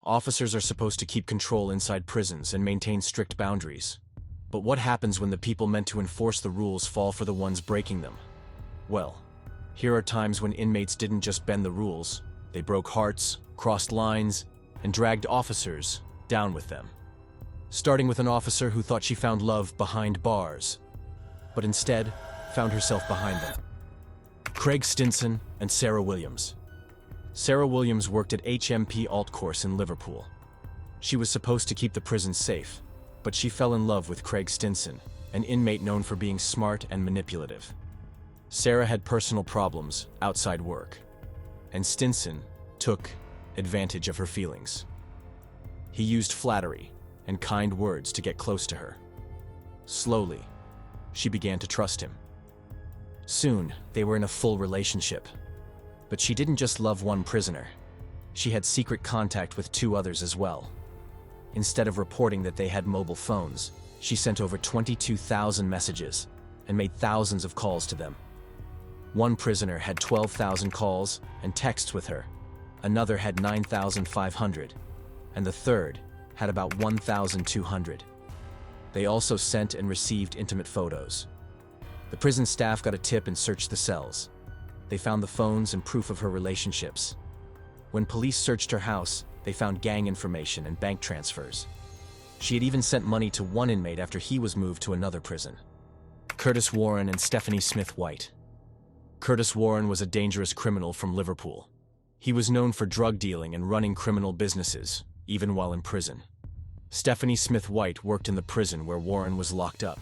officers are supposed to keep control inside prisons and maintain strict boundaries. But what happens when the people meant to enforce the rules fall for the ones breaking them? Well, here are times when inmates didn't just bend the rules, they broke hearts, crossed lines, and dragged officers down with them. Starting with an officer who thought she found love behind bars, but instead found herself behind them. Craig Stinson and Sarah Williams. Sarah Williams worked at HMP Alt Course in Liverpool. She was supposed to keep the prison safe, but she fell in love with Craig Stinson, an inmate known for being smart and manipulative. Sarah had personal problems outside work, and Stinson took advantage of her feelings. He used flattery and kind words to get close to her. Slowly, she began to trust him. Soon, they were in a full relationship. But she didn't just love one prisoner. She had secret contact with 2 others as well. Instead of reporting that they had mobile phones, she sent over 22,000 messages and made thousands of calls to them. One prisoner had 12,000 calls and texts with her, another had 9,500, and the third had about 1,200. They also sent and received intimate photos. The prison staff got a tip and searched the cells. They found the phones and proof of her relationships. When police searched her house, they found gang information and bank transfers. She had even sent money to one inmate after he was moved to another prison. Curtis Warren and Stephanie Smith White. Curtis Warren was a dangerous criminal from Liverpool. He was known for drug dealing and running criminal businesses, even while in prison. Stephanie Smith White worked in the prison where Warren was locked up.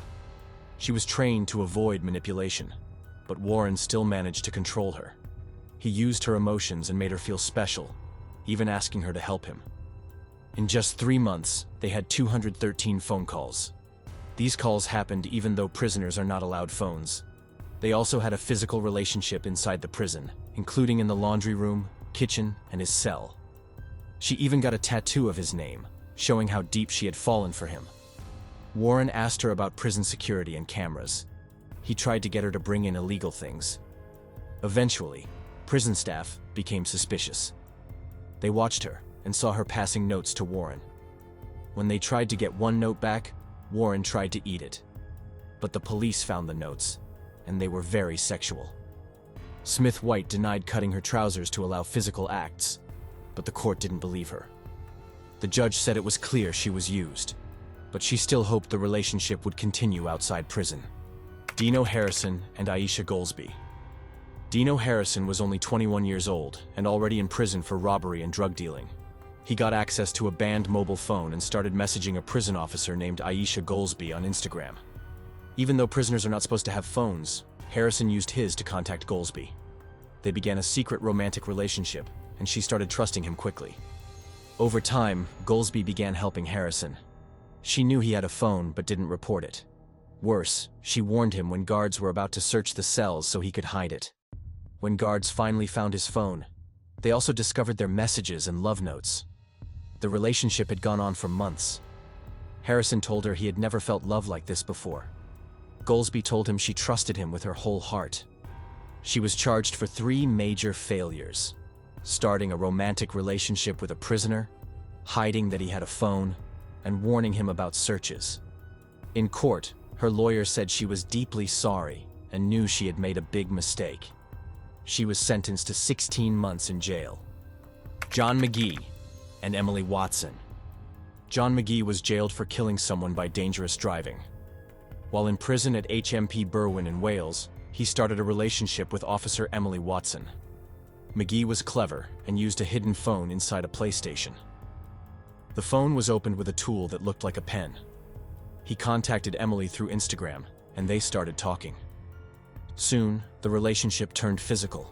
She was trained to avoid manipulation, but Warren still managed to control her. He used her emotions and made her feel special, even asking her to help him. In just 3 months, they had 213 phone calls. These calls happened even though prisoners are not allowed phones. They also had a physical relationship inside the prison, including in the laundry room, kitchen, and his cell. She even got a tattoo of his name, showing how deep she had fallen for him. Warren asked her about prison security and cameras. He tried to get her to bring in illegal things. Eventually, prison staff became suspicious. They watched her and saw her passing notes to Warren. When they tried to get one note back, Warren tried to eat it. But the police found the notes, and they were very sexual. Smith White denied cutting her trousers to allow physical acts, but the court didn't believe her. The judge said it was clear she was used, but she still hoped the relationship would continue outside prison. Dino Harrison and Aisha Goldsby. Dino Harrison was only 21 years old and already in prison for robbery and drug dealing. He got access to a banned mobile phone and started messaging a prison officer named Aisha Goldsby on Instagram. Even though prisoners are not supposed to have phones, Harrison used his to contact Goldsby. They began a secret romantic relationship, and she started trusting him quickly. Over time, Goldsby began helping Harrison. She knew he had a phone but didn't report it. Worse, she warned him when guards were about to search the cells so he could hide it. When guards finally found his phone, they also discovered their messages and love notes. The relationship had gone on for months. Harrison told her he had never felt love like this before. Goldsby told him she trusted him with her whole heart. She was charged for 3 major failures: starting a romantic relationship with a prisoner, hiding that he had a phone, and warning him about searches. In court, her lawyer said she was deeply sorry and knew she had made a big mistake. She was sentenced to 16 months in jail. John McGee and Emily Watson. John McGee was jailed for killing someone by dangerous driving. While in prison at HMP Berwyn in Wales, he started a relationship with Officer Emily Watson. McGee was clever and used a hidden phone inside a PlayStation. The phone was opened with a tool that looked like a pen. He contacted Emily through Instagram, and they started talking. Soon, the relationship turned physical.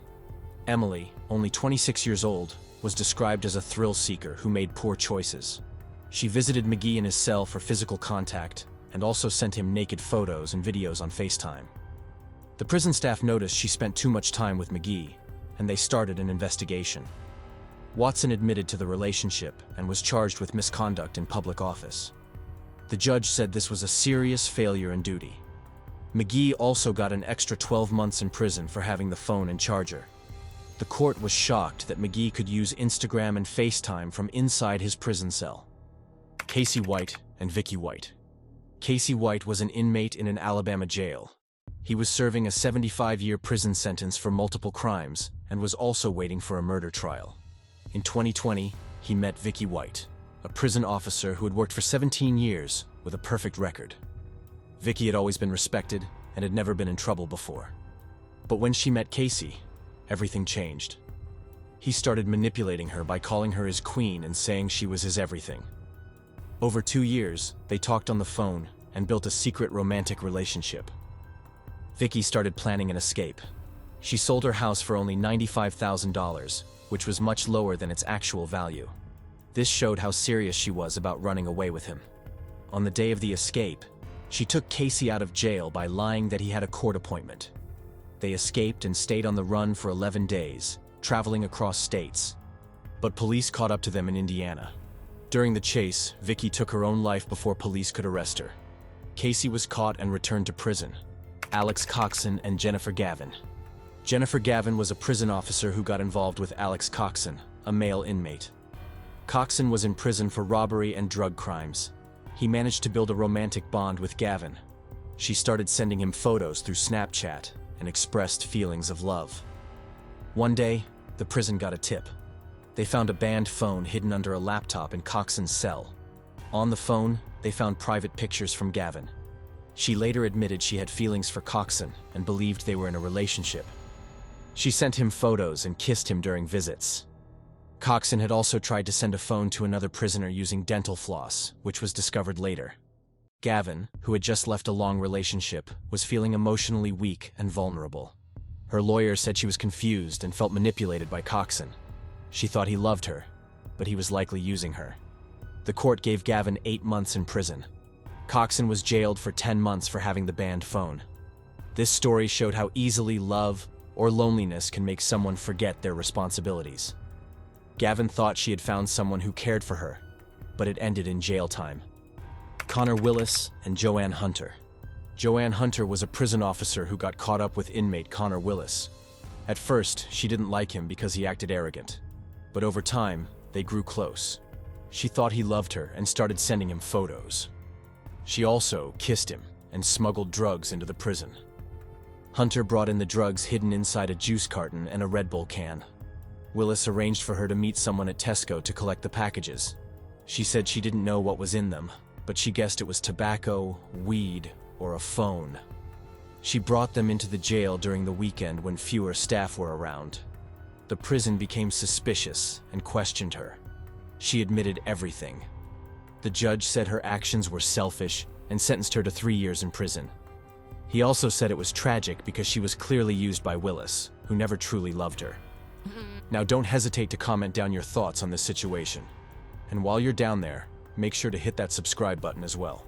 Emily, only 26 years old, was described as a thrill seeker who made poor choices. She visited McGee in his cell for physical contact and also sent him naked photos and videos on FaceTime. The prison staff noticed she spent too much time with McGee, and they started an investigation. Watson admitted to the relationship and was charged with misconduct in public office. The judge said this was a serious failure in duty. McGee also got an extra 12 months in prison for having the phone and charger. The court was shocked that McGee could use Instagram and FaceTime from inside his prison cell. Casey White and Vicky White. Casey White was an inmate in an Alabama jail. He was serving a 75-year prison sentence for multiple crimes and was also waiting for a murder trial. In 2020, he met Vicky White, a prison officer who had worked for 17 years with a perfect record. Vicky had always been respected and had never been in trouble before. But when she met Casey, everything changed. He started manipulating her by calling her his queen and saying she was his everything. Over 2 years, they talked on the phone and built a secret romantic relationship. Vicky started planning an escape. She sold her house for only $95,000, which was much lower than its actual value. This showed how serious she was about running away with him. On the day of the escape, she took Casey out of jail by lying that he had a court appointment. They escaped and stayed on the run for 11 days, traveling across states. But police caught up to them in Indiana. During the chase, Vicky took her own life before police could arrest her. Casey was caught and returned to prison. Alex Coxon and Jennifer Gavin. Jennifer Gavin was a prison officer who got involved with Alex Coxon, a male inmate. Coxon was in prison for robbery and drug crimes. He managed to build a romantic bond with Gavin. She started sending him photos through Snapchat and expressed feelings of love. One day, the prison got a tip. They found a banned phone hidden under a laptop in Coxon's cell. On the phone, they found private pictures from Gavin. She later admitted she had feelings for Coxon and believed they were in a relationship. She sent him photos and kissed him during visits. Coxon had also tried to send a phone to another prisoner using dental floss, which was discovered later. Gavin, who had just left a long relationship, was feeling emotionally weak and vulnerable. Her lawyer said she was confused and felt manipulated by Coxon. She thought he loved her, but he was likely using her. The court gave Gavin 8 months in prison. Coxon was jailed for 10 months for having the banned phone. This story showed how easily love or loneliness can make someone forget their responsibilities. Gavin thought she had found someone who cared for her, but it ended in jail time. Connor Willis and Joanne Hunter. Joanne Hunter was a prison officer who got caught up with inmate Connor Willis. At first, she didn't like him because he acted arrogant. But over time, they grew close. She thought he loved her and started sending him photos. She also kissed him and smuggled drugs into the prison. Hunter brought in the drugs hidden inside a juice carton and a Red Bull can. Willis arranged for her to meet someone at Tesco to collect the packages. She said she didn't know what was in them, but she guessed it was tobacco, weed, or a phone. She brought them into the jail during the weekend when fewer staff were around. The prison became suspicious and questioned her. She admitted everything. The judge said her actions were selfish and sentenced her to 3 years in prison. He also said it was tragic because she was clearly used by Willis, who never truly loved her. Now don't hesitate to comment down your thoughts on this situation. And while you're down there, make sure to hit that subscribe button as well.